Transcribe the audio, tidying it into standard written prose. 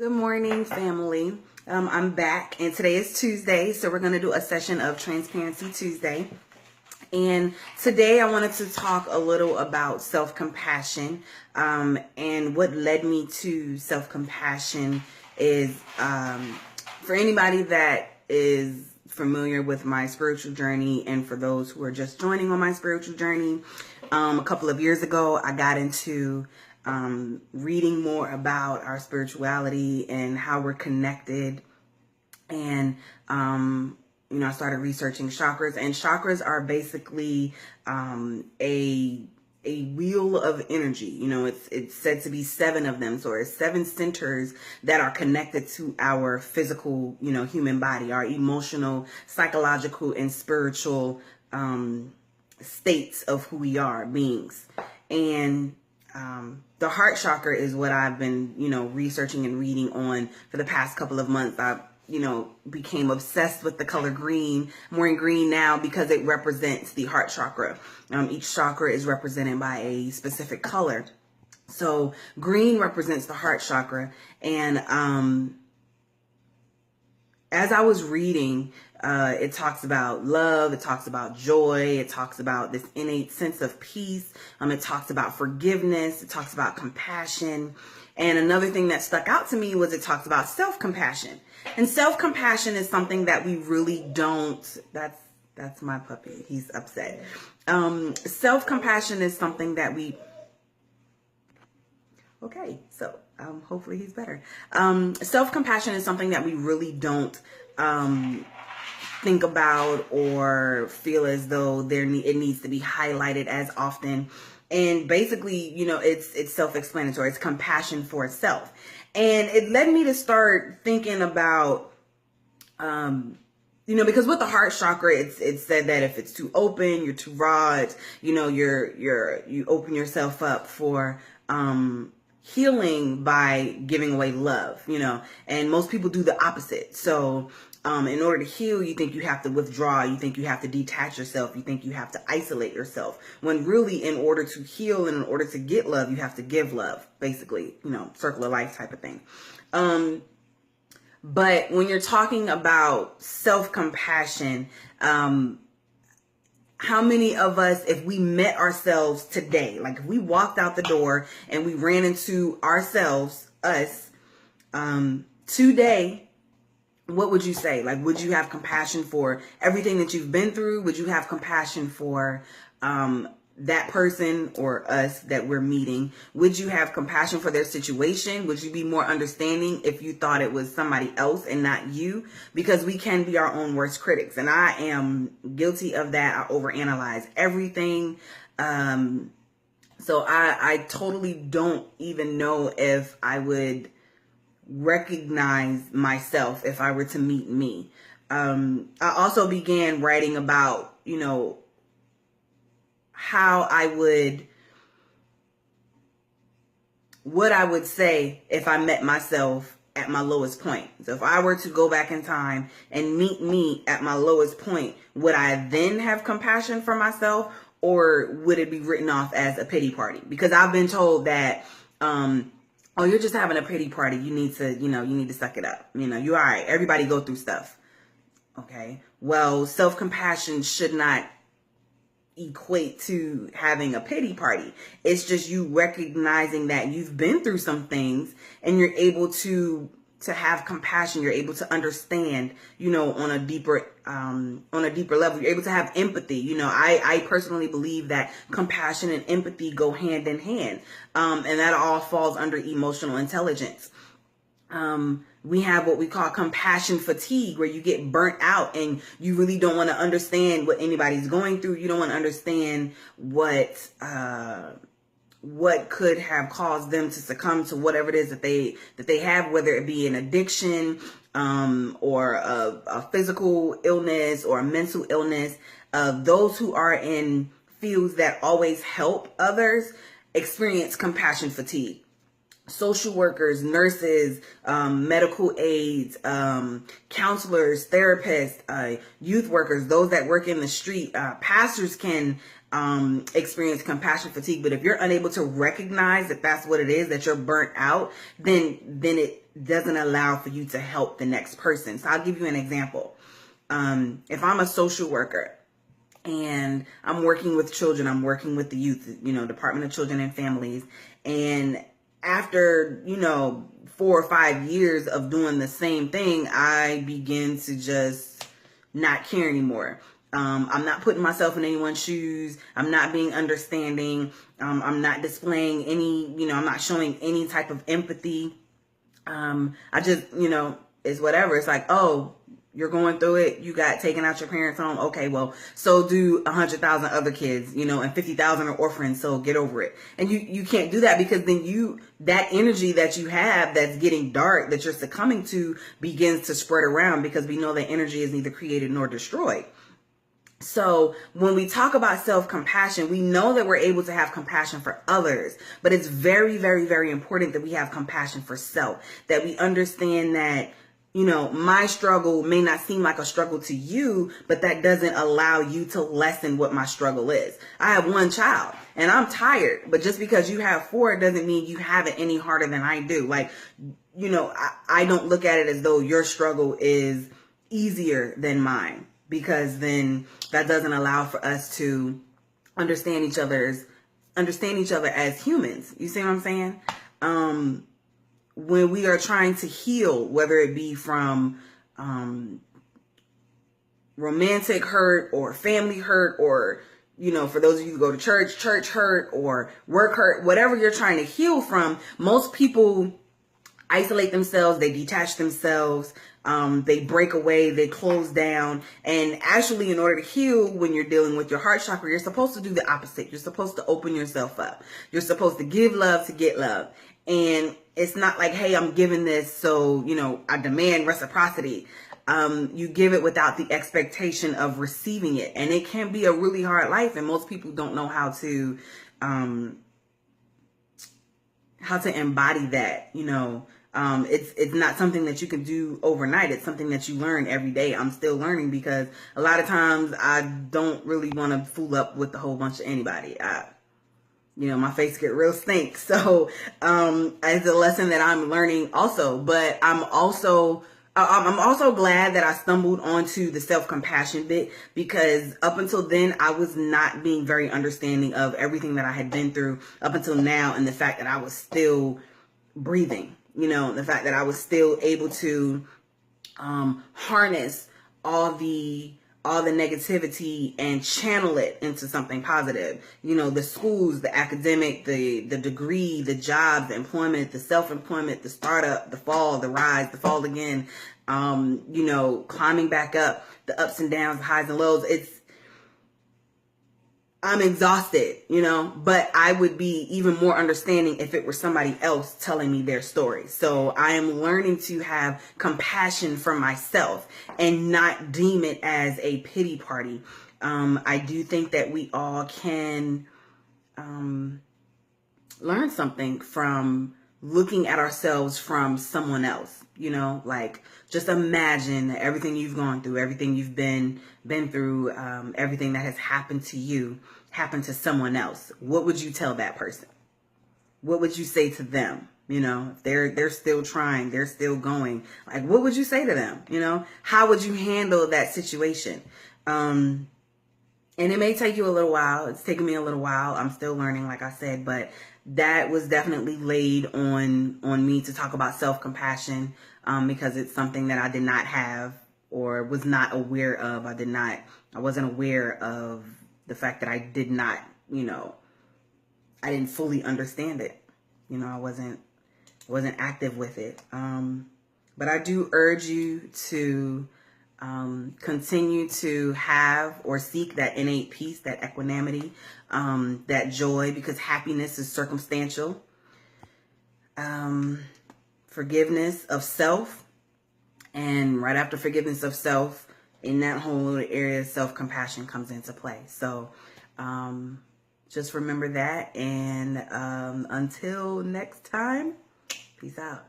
Good morning, family. I'm back, and today is Tuesday, so we're going to do a session of Transparency Tuesday. And today I wanted to talk a little about self-compassion, and what led me to self-compassion is, for anybody that is familiar with my spiritual journey, and for those who are just joining on my spiritual journey, a couple of years ago, I got into reading more about our spirituality and how we're connected. And, I started researching chakras, and chakras are basically, a wheel of energy. It's said to be 7 of them. So it's 7 centers that are connected to our physical, human body, our emotional, psychological, and spiritual, states of who we are, beings. And, the heart chakra is what I've been, researching and reading on for the past couple of months. I, became obsessed with the color green. I'm wearing green now because it represents the heart chakra. Each chakra is represented by a specific color. So green represents the heart chakra. And, as I was reading, it talks about love, it talks about joy, it talks about this innate sense of peace, it talks about forgiveness, it talks about compassion. And another thing that stuck out to me was it talks about self-compassion. And self-compassion is something that we really don't, that's my puppy, he's upset. Self-compassion is something that we, okay, so hopefully he's better. Self-compassion is something that we really don't think about or feel as though it needs to be highlighted as often. And basically, it's self-explanatory. It's compassion for itself. And it led me to start thinking about, because with the heart chakra, it's said that if it's too open, you're too raw, it's, you open yourself up for, healing by giving away love, and most people do the opposite. So, in order to heal, you think you have to withdraw, you think you have to detach yourself, you think you have to isolate yourself, when really in order to heal and in order to get love, you have to give love, basically, circle of life type of thing. But when you're talking about self-compassion, how many of us, if we met ourselves today, like if we walked out the door and we ran into ourselves, us, today, what would you say? Like, would you have compassion for everything that you've been through? Would you have compassion for that person or us that we're meeting? Would you have compassion for their situation? Would you be more understanding if you thought it was somebody else and not you? Because we can be our own worst critics. And I am guilty of that. I overanalyze everything. So I totally don't even know if I would recognize myself if I were to meet me. I also began writing about, how what I would say if I met myself at my lowest point. So if I were to go back in time and meet me at my lowest point, would I then have compassion for myself, or would it be written off as a pity party? Because I've been told that, oh, you're just having a pity party. You need to, you need to suck it up. You're all right. Everybody go through stuff. Okay. Well, self-compassion should not equate to having a pity party. It's just you recognizing that you've been through some things and you're able to have compassion. You're able to understand, on a deeper level. You're able to have empathy. I personally believe that compassion and empathy go hand in hand. And that all falls under emotional intelligence. We have what we call compassion fatigue, where you get burnt out and you really don't want to understand what anybody's going through. You don't want to understand what could have caused them to succumb to whatever it is that they have, whether it be an addiction, or a physical illness or a mental illness. Those who are in fields that always help others experience compassion fatigue. Social workers, nurses, medical aides, counselors, therapists, youth workers, those that work in the street, pastors can experience compassion fatigue. But if you're unable to recognize that that's what it is, that you're burnt out, then doesn't allow for you to help the next person. So I'll give you an example. If I'm a social worker and I'm working with children, I'm working with the youth, Department of Children and Families, and after, 4 or 5 years of doing the same thing, I begin to just not care anymore. I'm not putting myself in anyone's shoes. I'm not being understanding. I'm not displaying any, I'm not showing any type of empathy. I just, it's whatever. It's like, oh, you're going through it. You got taken out your parents' home. Okay, well, so do 100,000 other kids, and 50,000 are orphans. So get over it. And you can't do that, because then that energy that you have that's getting dark, that you're succumbing to, begins to spread around, because we know that energy is neither created nor destroyed. So when we talk about self-compassion, we know that we're able to have compassion for others, but it's very, very, very important that we have compassion for self, that we understand that, my struggle may not seem like a struggle to you, but that doesn't allow you to lessen what my struggle is. I have 1 child and I'm tired, but just because you have 4 doesn't mean you have it any harder than I do. Like, I don't look at it as though your struggle is easier than mine, because then that doesn't allow for us to understand each other as humans. You see what I'm saying? When we are trying to heal, whether it be from romantic hurt or family hurt, or, for those of you who go to church hurt or work hurt, whatever you're trying to heal from, most people isolate themselves, they detach themselves, they break away, they close down. And actually, in order to heal, when you're dealing with your heart chakra, you're supposed to do the opposite. You're supposed to open yourself up. You're supposed to give love to get love. And it's not like, hey, I'm giving this, so, I demand reciprocity. You give it without the expectation of receiving it. And it can be a really hard life. And most people don't know how to embody that, it's not something that you can do overnight. It's something that you learn every day. I'm still learning, because a lot of times I don't really want to fool up with a whole bunch of anybody. My face get real stink. So, it's a lesson that I'm learning also, but I'm also glad that I stumbled onto the self-compassion bit, because up until then, I was not being very understanding of everything that I had been through up until now. And the fact that I was still breathing, the fact that I was still able to, harness all the negativity and channel it into something positive. The schools, the academic, the degree, the jobs, the employment, the self-employment, the startup, the fall, the rise, the fall again, climbing back up, the ups and downs, the highs and lows. I'm exhausted, but I would be even more understanding if it were somebody else telling me their story. So I am learning to have compassion for myself and not deem it as a pity party. I do think that we all can learn something from looking at ourselves from someone else, like just imagine everything you've gone through, everything you've been through, everything that has happened to you happened to someone else. What would you tell that person? What would you say to them? If they're still trying, they're still going, like, what would you say to them? How would you handle that situation? And it may take you a little while. It's taken me a little while. I'm still learning, like I said, but that was definitely laid on me to talk about self-compassion, because it's something that I did not have or was not aware of. I wasn't aware of the fact that I did not, I didn't fully understand it. I wasn't active with it. But I do urge you to continue to have or seek that innate peace, that equanimity, that joy, because happiness is circumstantial. Forgiveness of self, and right after forgiveness of self, in that whole little area, self-compassion comes into play. So just remember that, and until next time, peace out.